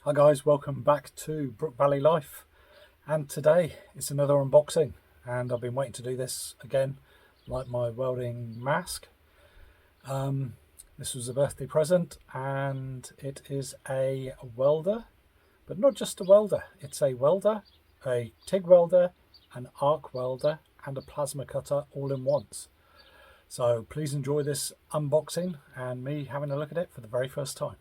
Hi guys, welcome back to Brook Valley Life, and today it's another unboxing, and I've been waiting to do this again, like my welding mask. This was a birthday present, and it is a welder, but not just a welder. It's a welder, a TIG welder, an arc welder, and a plasma cutter all in once. So please enjoy this unboxing and me having a look at it for the very first time.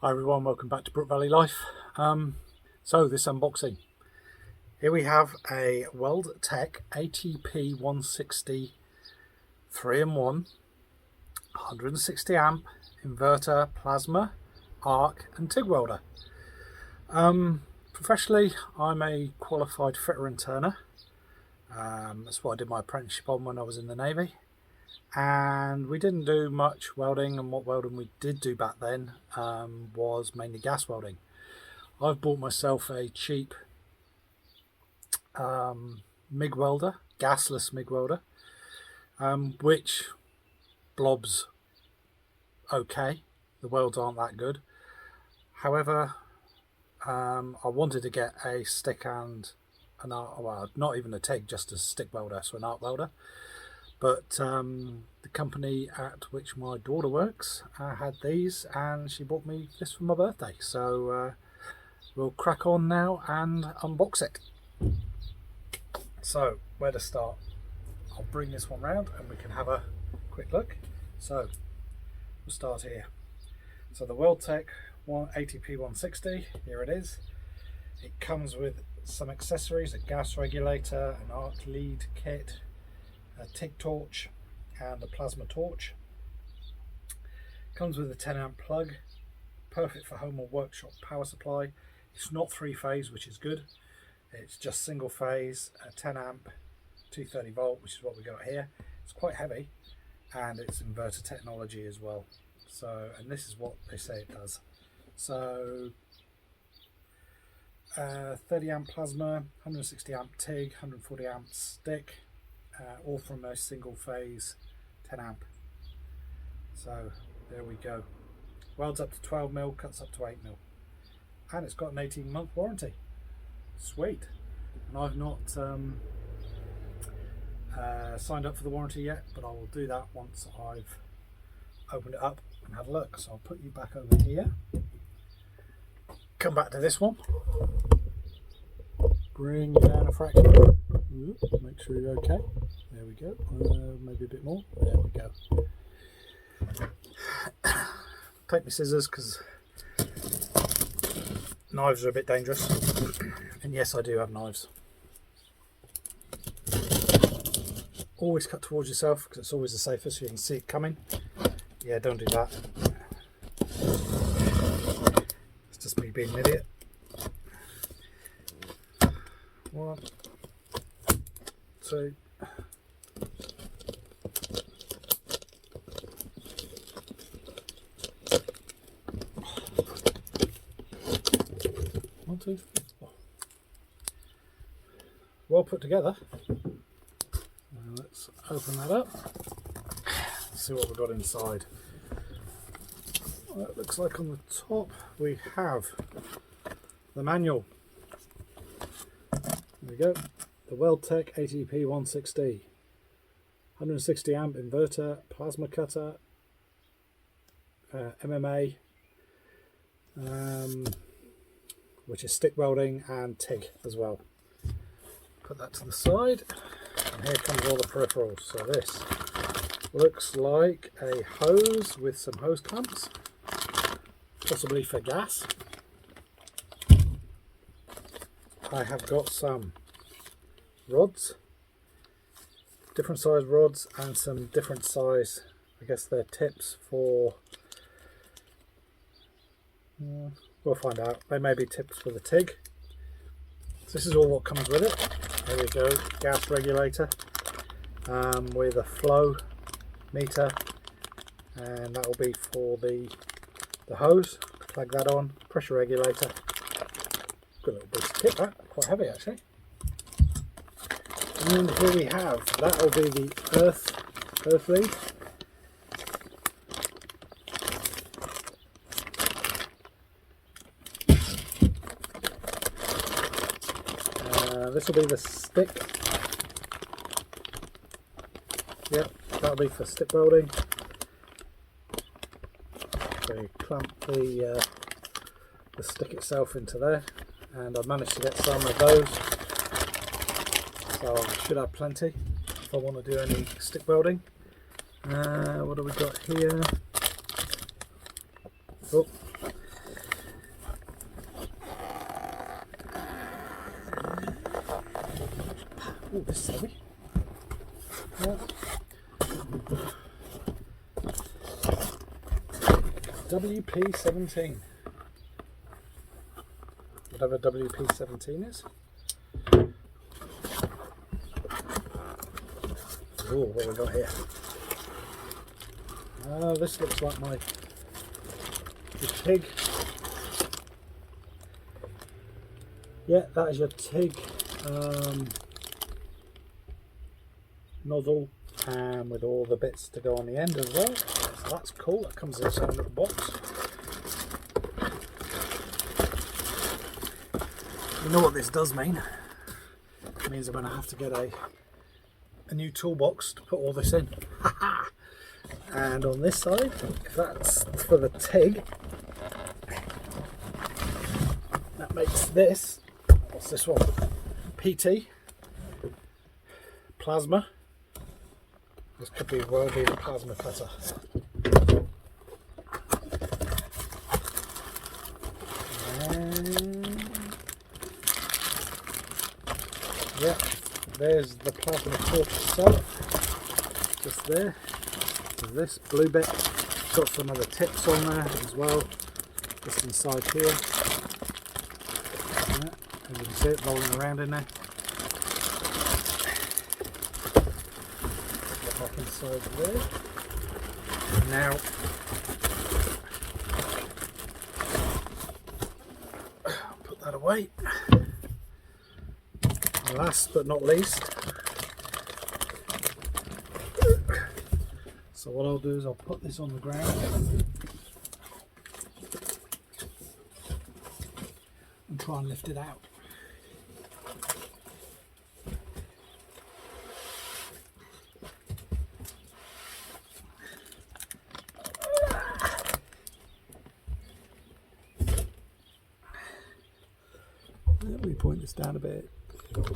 Hi everyone, welcome back to Brook Valley Life. So this unboxing, here we have a Weldtech ATP160 3-in-1 160 amp inverter, plasma, arc and TIG welder. Professionally, I'm a qualified fitter and turner. That's what I did my apprenticeship on when I was in the Navy. And we didn't do much welding, and what welding we did do back then was mainly gas welding. I've bought myself a cheap MIG welder, gasless MIG welder, which blobs okay. The welds aren't that good. However, I wanted to get a stick and an arc, well, not even a TIG, just a stick welder, so an arc welder. But the company at which my daughter works had these, and she bought me this for my birthday. So we'll crack on now and unbox it. So where to start? I'll bring this one round and we can have a quick look. So we'll start here. So the Weldtech ATP160, here it is. It comes with some accessories, a gas regulator, an arc lead kit, a TIG torch and a plasma torch. Comes with a 10 amp plug, perfect for home or workshop power supply. It's not 3-phase, which is good. It's just single phase, a 10 amp 230 volt, which is what we got here. It's quite heavy, and it's inverter technology as well. So, and this is what they say it does. So 30 amp plasma, 160 amp TIG, 140 amp stick, all from a single phase 10 amp. So there we go. Welds up to 12mm, cuts up to 8mm, and it's got an 18-month warranty. Sweet. And I've not signed up for the warranty yet, but I will do that once I've opened it up and had a look. So I'll put you back over here, come back to this one, bring you down a fraction. Make sure you're okay. There we go. Maybe a bit more. There we go. Take my scissors because knives are a bit dangerous. And yes, I do have knives. Always cut towards yourself because it's always the safest. You can see it coming. Yeah, don't do that. It's just me being an idiot. 1, 2. One, 2, 3, 4. Well put together. Let's open that up. See what we've got inside. Well, it looks like on the top we have the manual. There we go. The Weldtech ATP160 160 amp inverter, plasma cutter, MMA, which is stick welding, and TIG as well. Put that to the side, and here comes all the peripherals. So this looks like a hose with some hose clamps, possibly for gas. I have got some rods, different size rods, and some different size, I guess they're tips for, we'll find out, they may be tips for the TIG. So this is all what comes with it. There we go, gas regulator with a flow meter, and that will be for the hose, to plug that on, pressure regulator, kit, that quite heavy actually. And here we have, that'll be the earth lead. This will be the stick. Yep, that'll be for stick welding. So you clamp the stick itself into there, and I've managed to get some of those, so I should have plenty if I want to do any stick welding. What do we got here? Oh. Oh, this is heavy. Yeah. WP17. Whatever WP17 is. Oh, what have we got here? This looks like the TIG. Yeah, that is your TIG nozzle, and with all the bits to go on the end as well. So that's cool. That comes in its own little box. You know what this does mean? It means I'm going to have to get a new toolbox to put all this in. And on this side, that's for the TIG. That makes this, what's this one? PT, plasma. This could be well be the plasma cutter. And yeah, there's the plasma torch itself, just there. So this blue bit, got some other tips on there as well, just inside here. Yeah, as you can see it rolling around in there. Back inside there. Now, put that away. Last but not least, so what I'll do is I'll put this on the ground and try and lift it out. Let me point this down a bit. Let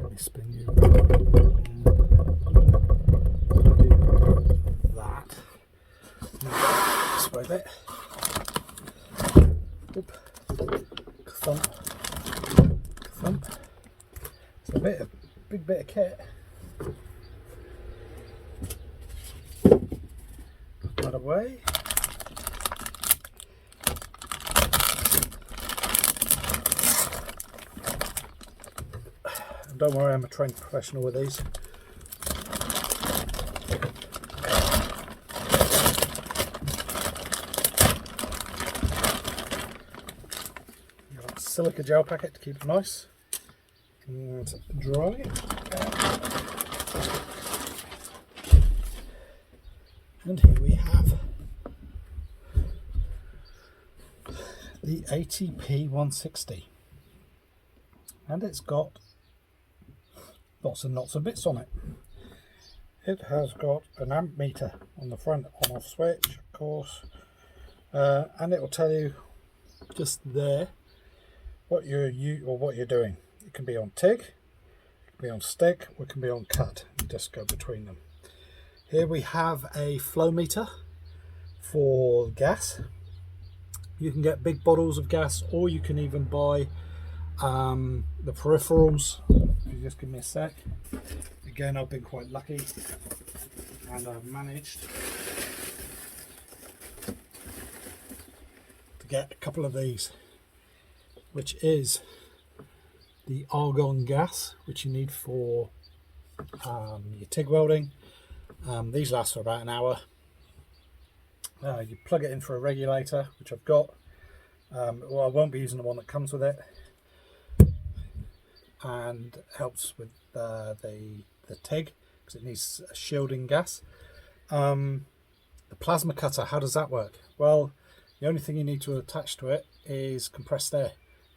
me spin you. That. This way a bit. Oop. Thump. Thump. It's a big bit of kit. Put that away. Don't worry, I'm a trained professional with these. Got a silica gel packet to keep it nice and dry. And here we have the ATP160, and it's got lots and lots of bits on it. It has got an amp meter on the front, on-off switch, of course, and it will tell you just there what you're doing. It can be on TIG, it can be on stick, or it can be on cut. You just go between them. Here we have a flow meter for gas. You can get big bottles of gas, or you can even buy the peripherals. If you just give me a sec. Again, I've been quite lucky and I've managed to get a couple of these, which is the argon gas, which you need for your TIG welding. These last for about an hour. You plug it in for a regulator, which I've got, Well, I won't be using the one that comes with it, and helps with the TIG because it needs a shielding gas. The plasma cutter, how does that work? Well, the only thing you need to attach to it is compressed air,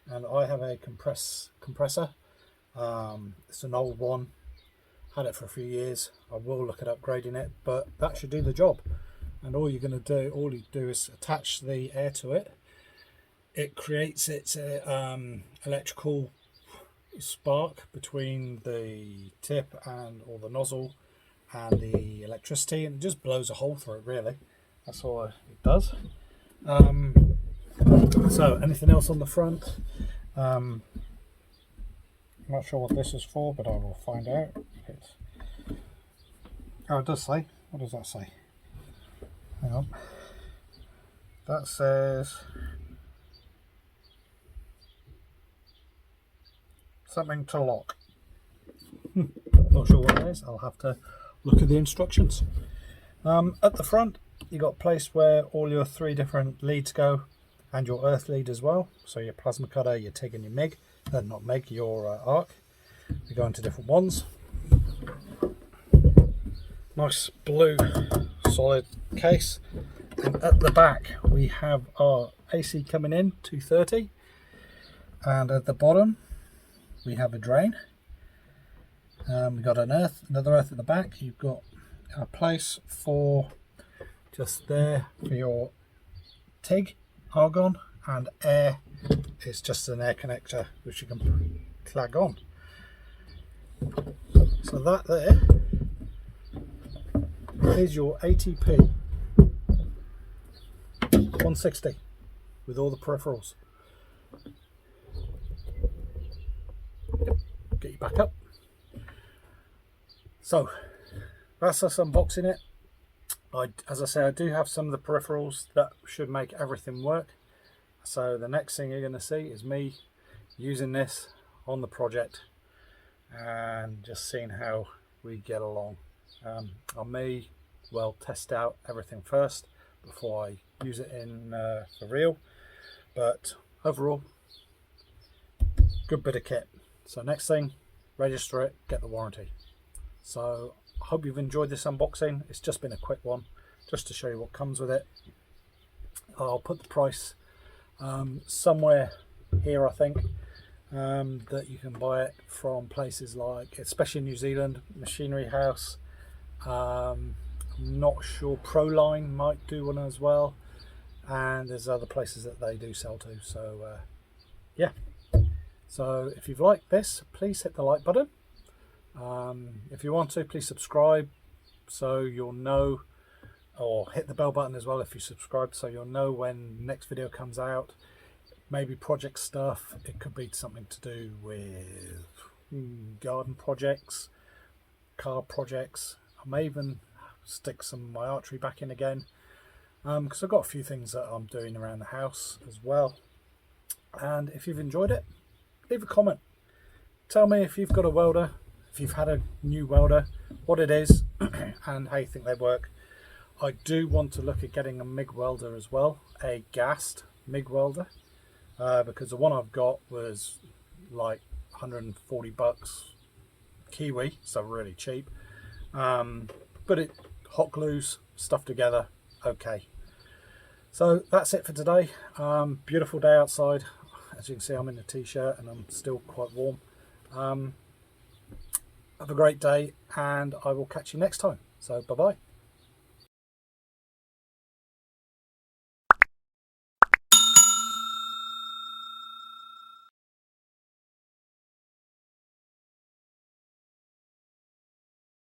and I have a compressor. It's an old one, had it for a few years. I will look at upgrading it, but that should do the job. And all you do is attach the air to it. It creates its electrical spark between the tip and or the nozzle and the electricity, and it just blows a hole through it. Really, that's all it does. So anything else on the front? I'm not sure what this is for, but I will find out. Oh, it does say. What does that say? Hang on. That says something to lock. Not sure what it is. I'll have to look at the instructions. At the front, you got a place where all your 3 different leads go, and your earth lead as well. So your plasma cutter, your TIG, and your MIG. Not MIG, your arc. They go into different ones. Nice blue solid case. And at the back we have our AC coming in 230, and at the bottom we have a drain. We've got another earth at the back. You've got a place for just there for your TIG, argon, and air. It's just an air connector which you can plug on. So that there is your ATP 160 with all the peripherals. Get you back up. So that's us unboxing it. As I say, I do have some of the peripherals that should make everything work. So the next thing you're going to see is me using this on the project and just seeing how we get along. I may well test out everything first before I use it in for real, but overall good bit of kit. So next thing, register it, get the warranty. So I hope you've enjoyed this unboxing. It's just been a quick one just to show you what comes with it. I'll put the price somewhere here, I think, that you can buy it from places like, especially in New Zealand, Machinery House. I'm not sure, Proline might do one as well, and there's other places that they do sell to. So yeah, so if you've liked this, please hit the like button. If you want to, please subscribe so you'll know, or hit the bell button as well if you subscribe, so you'll know when next video comes out. Maybe project stuff. It could be something to do with garden projects, car projects. I may even stick some of my archery back in again, because I've got a few things that I'm doing around the house as well. And if you've enjoyed it, leave a comment. Tell me if you've got a welder, if you've had a new welder, what it is and how you think they work. I do want to look at getting a MIG welder as well, a gassed MIG welder, because the one I've got was like 140 bucks Kiwi, so really cheap. But it hot glues stuff together okay. So that's it for today. Beautiful day outside. As you can see, I'm in a t-shirt and I'm still quite warm. Have a great day, and I will catch you next time. So bye bye.